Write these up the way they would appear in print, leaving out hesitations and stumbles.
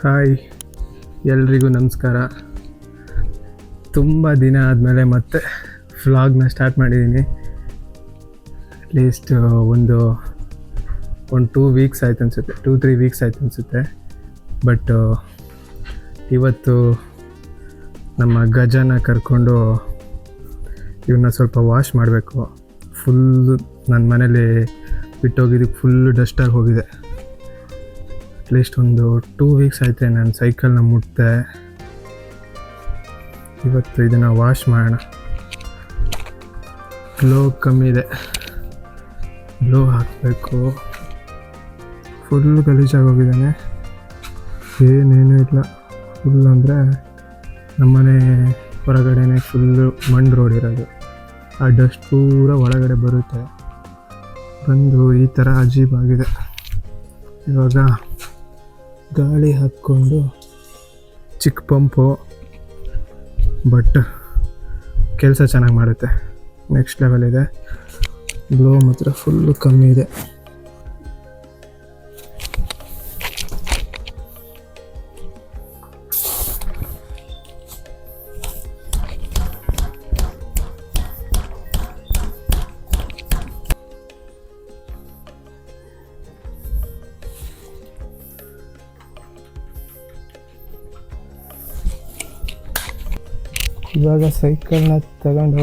Hi, ಎಲ್ರಿಗೂ ನಮಸ್ಕಾರ. ತುಂಬ ದಿನ ಆದಮೇಲೆ ಮತ್ತೆ ವ್ಲಾಗ್ನ ಸ್ಟಾರ್ಟ್ ಮಾಡಿದ್ದೀನಿ. ಅಟ್ಲೀಸ್ಟ್ ಒಂದು 2 ವೀಕ್ಸ್ ಆಯ್ತು ಅನಿಸುತ್ತೆ, 2-3 ವೀಕ್ಸ್ ಆಯ್ತು ಅನಿಸುತ್ತೆ. ಬಟ್ ಇವತ್ತು ನಮ್ಮ ಗಜನ ಕರ್ಕೊಂಡು ಇವನ್ನ ಸ್ವಲ್ಪ ವಾಶ್ ಮಾಡಬೇಕು. ಫುಲ್ಲು ನನ್ನ ಮನೇಲಿ ಬಿಟ್ಟೋಗಿದ್ದಕ್ಕೆ ಫುಲ್ಲು ಡಸ್ಟಾಗಿ ಹೋಗಿದೆ. ಅಟ್ಲೀಸ್ಟ್ ಒಂದು 2 ವೀಕ್ಸ್ ಆಯ್ತು ನಾನು ಸೈಕಲ್ನ ಮುಟ್ಟಿದೆ. ಇವತ್ತು ಇದನ್ನು ವಾಶ್ ಮಾಡೋಣ. ಗ್ಲೋ ಕಮ್ಮಿ ಇದೆ, ಗ್ಲೋ ಹಾಕಬೇಕು. ಫುಲ್ಲು ಗಲೀಜಾಗಿ ಹೋಗಿದ್ದಾನೆ, ಏನೇನೂ ಇಲ್ಲ. ಫುಲ್ ಅಂದರೆ ನಮ್ಮನೆ ಹೊರಗಡೆನೇ ಫುಲ್ಲು ಮಣ್ಣು ರೋಡ್ ಇರೋದು. ಆ ಡಸ್ಟ್ ಪೂರ ಒಳಗಡೆ ಬರುತ್ತೆ, ಬಂದು ಈ ಥರ ಅಜೀಬಾಗಿದೆ. ಇವಾಗ ಗಾಳಿ ಹಾಕ್ಕೊಂಡು ಚಿಕ್ಕ ಪಂಪು, ಬಟ್ ಕೆಲಸ ಚೆನ್ನಾಗಿ ಮಾಡುತ್ತೆ. ನೆಕ್ಸ್ಟ್ ಲೆವೆಲ್ ಇದೆ. ಗ್ಲೋ ಮಾತ್ರ ಫುಲ್ಲು ಕಮ್ಮಿ ಇದೆ. ಇವಾಗ ಸೈಕಲ್ನ ತಗೊಂಡು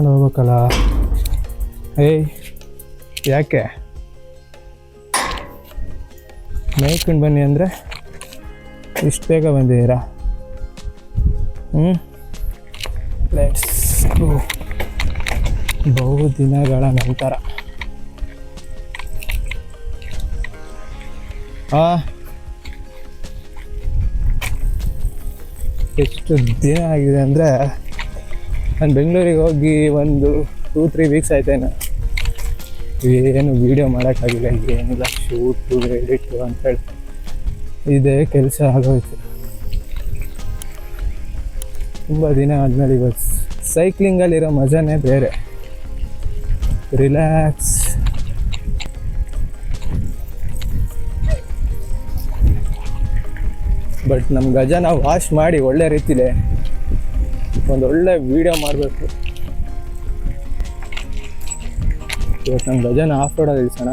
ಹೋಗ್ಬೇಕಲ್ಲ. ಏಯ್, ಯಾಕೆ ಮೇಯ್ಕೊಂಡು ಬನ್ನಿ ಅಂದರೆ ಇಷ್ಟು ಬೇಗ ಬಂದಿದ್ದೀರಾ? Let's go. ಬಹು ದಿನಗಳ ನಂತರ ಎಷ್ಟು ದಿನ ಆಗಿದೆ ಅಂದರೆ, ನಾನು ಬೆಂಗಳೂರಿಗೆ ಹೋಗಿ ಒಂದು 2-3 ವೀಕ್ಸ್ ಆಯ್ತೇನು. ಏನು ವೀಡಿಯೋ ಮಾಡೋಕ್ಕಾಗಿಲ್ಲ, ಏನಿಲ್ಲ. ಶೂಟು ಎಡಿಟು ಅಂತೇಳಿ ಇದೇ ಕೆಲಸ ಆಗೋಯ್ತು. ತುಂಬ ದಿನ ಆದಮೇಲೆ ಇವತ್ತು ಸೈಕ್ಲಿಂಗಲ್ಲಿರೋ ಮಜಾನೇ ಬೇರೆ. ರಿಲ್ಯಾಕ್ಸ್. ಬಟ್ ನಮ್ಮ ಗಜನ ವಾಶ್ ಮಾಡಿ ಒಳ್ಳೆ ರೀತಿಲೇ ಒಂದು ಒಳ್ಳೆ ವೀಡಿಯೋ ಮಾಡಬೇಕು. ಇವತ್ತು ನಮ್ಮ ಗಜನ ಆಫ್ ರೋಡಲ್ಲಿ ಇಳಿಸೋಣ.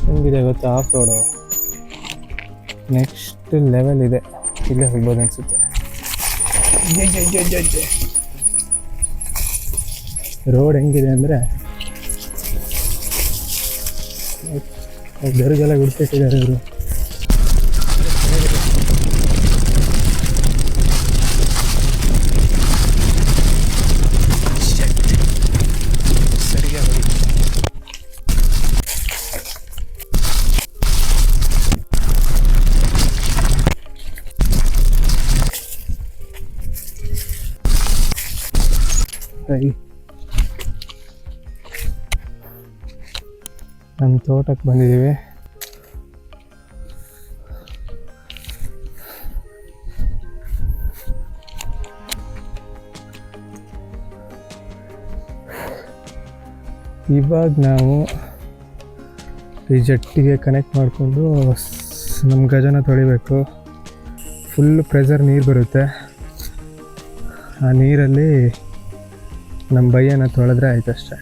ಹೆಂಗಿದೆ ಗೊತ್ತಾ ಆಫ್ ರೋಡು? ನೆಕ್ಸ್ಟ್ ಲೆವೆಲ್ ಇದೆ. ಇಲ್ಲೇ ಹೋಗ್ಬೋದು ಅನಿಸುತ್ತೆ. ರೋಡ್ ಹೆಂಗಿದೆ ಅಂದರೆ ಗರುಗೆಲ್ಲ ಗುಡಿಸಿಟ್ಟಿದ್ದಾರೆ ಇವರು. ನಮ್ಮ ತೋಟಕ್ಕೆ ಬಂದಿದ್ದೀವಿ. ಇವಾಗ ನಾವು ಈ ಜಟ್ಟಿಗೆ ಕನೆಕ್ಟ್ ಮಾಡಿಕೊಂಡು ನಮ್ಮ ಗಜನ ತೊಳಿಬೇಕು. ಫುಲ್ ಪ್ರೆಷರ್ ನೀರು ಬರುತ್ತೆ. ಆ ನೀರಲ್ಲಿ ನಮ್ಮ ಬೈಯನ್ನ ತೊಳೆದ್ರೆ ಆಯ್ತು ಅಷ್ಟೆ.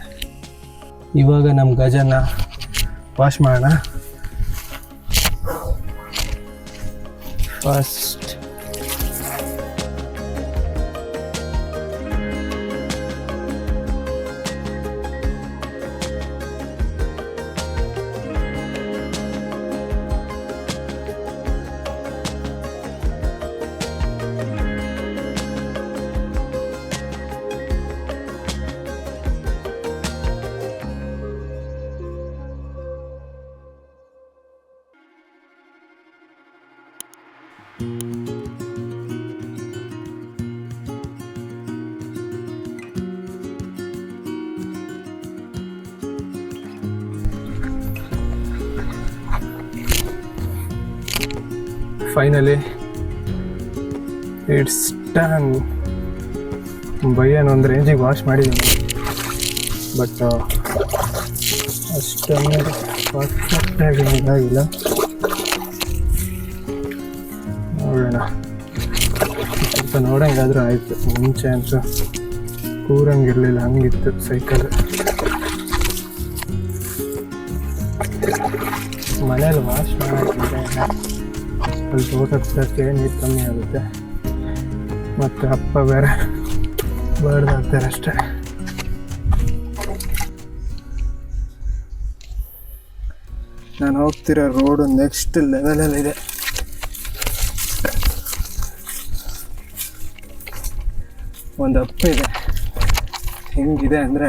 ಇವಾಗ ನಮ್ಮ ಗಜನ ವಾಶ್ ಮಾಡೋಣ. First finally it's done. ಬೈಯನ್ ಒಂದು ರೇಂಜಿಗೆ ವಾಶ್ ಮಾಡಿದ್ದೀನಿ, ಬಟ್ ಅಷ್ಟೊಂದು ಪರ್ಫೆಕ್ಟಾಗಿ ಇದಾಗಿಲ್ಲ. ನೋಡೋಣ, ಸ್ವಲ್ಪ ನೋಡಂಗಾದ್ರೂ ಆಯಿತು. ಮುಂಚೆ ಅಂತೂ ಕೂರಂಗಿರಲಿಲ್ಲ, ಹಂಗಿತ್ತು ಸೈಕಲ್. ಮನೇಲಿ ವಾಶ್ ಮಾಡೋಕ್ಕೆ ಅಲ್ಲಿ ತೋಟಕ್ಕೆ ನೀರು ಕಮ್ಮಿ ಆಗುತ್ತೆ, ಮತ್ತು ಅಪ್ಪ ಬೇರೆ ಬರ್ದಾಗ್ತಾರೆ ಅಷ್ಟೇ. ನಾನು ಹೋಗ್ತಿರೋ ರೋಡು ನೆಕ್ಸ್ಟ್ ಲೆವೆಲಲ್ಲಿದೆ. ಒಂದು ಅಪ್ಪ ಇದೆ, ಹೆಂಗಿದೆ ಅಂದರೆ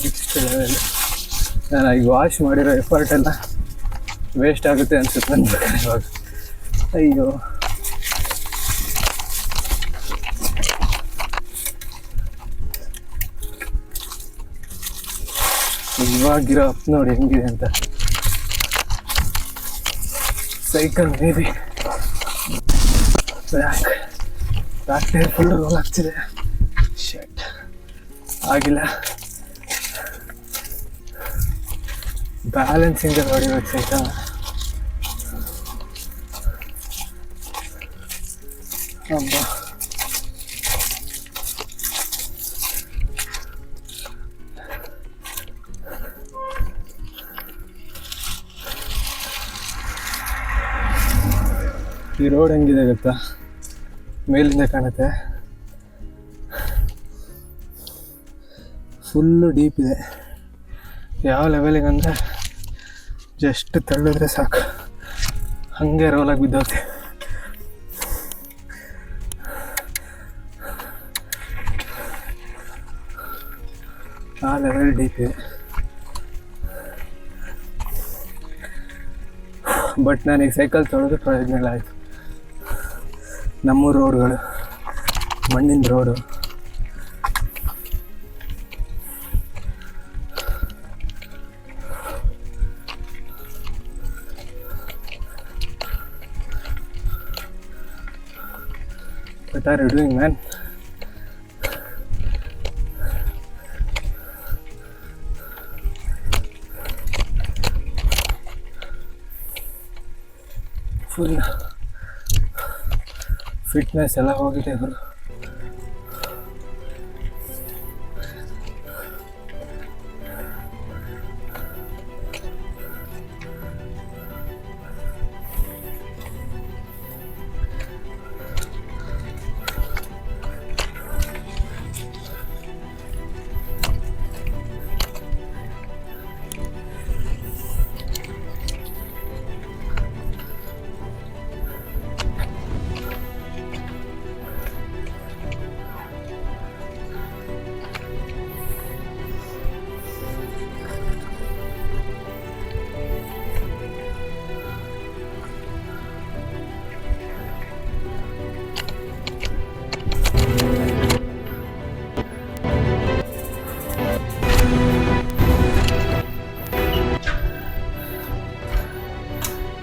ನೆಕ್ಸ್ಟ್ ಲೆವೆಲ್. ನಾನು ಈಗ ವಾಶ್ ಮಾಡಿರೋ ಎಫರ್ಟ್ ಎಲ್ಲ ವೇಸ್ಟ್ ಆಗುತ್ತೆ ಅನ್ಸುತ್ತೆ ನನ್ನ ಇವಾಗ. ಅಯ್ಯೋ, ಇವಾಗಿರೋ ಅಪ್ ನೋಡಿ ಹೆಂಗಿದೆ ಅಂತ. Cycle maybe back tyre full roll ಆಗ್ತಿದೆ. ಶರ್ಟ್ ಆಗಿಲ್ಲ, ಬ್ಯಾಲೆನ್ಸಿಂದ ಹೊಡಿಬೇಕು ಸೈಕಲ್. ಅಮ್ಮ, ಈ ರೋಡ್ ಹೆಂಗಿದೆ ಗೊತ್ತಾ? ಮೇಲಿಂದ ಕಾಣುತ್ತೆ, ಫುಲ್ಲು ಡೀಪ್ ಇದೆ. ಯಾವ ಲೆವೆಲಿಗೆ ಅಂದರೆ ಜಸ್ಟ್ ತಳ್ಳಿದ್ರೆ ಸಾಕು, ಹಾಗೆ ರೋಲಾಗಿ ಬಿದ್ದೋಗುತ್ತೆ. ಆ ಲೆವೆಲ್ ಡೀಪ್ ಇದೆ. ಬಟ್ ನನಗೆ ಸೈಕಲ್ ತೊಳೆದು ಪ್ರಯೋಜನ ಆಯಿತು. ನಮ್ಮ ರೋಡ್ಗಳು ಮಣ್ಣಿನ road, what are you doing, man? Full fitness ಎಲ್ಲ ಹೋಗಿದೆ ಗುರು.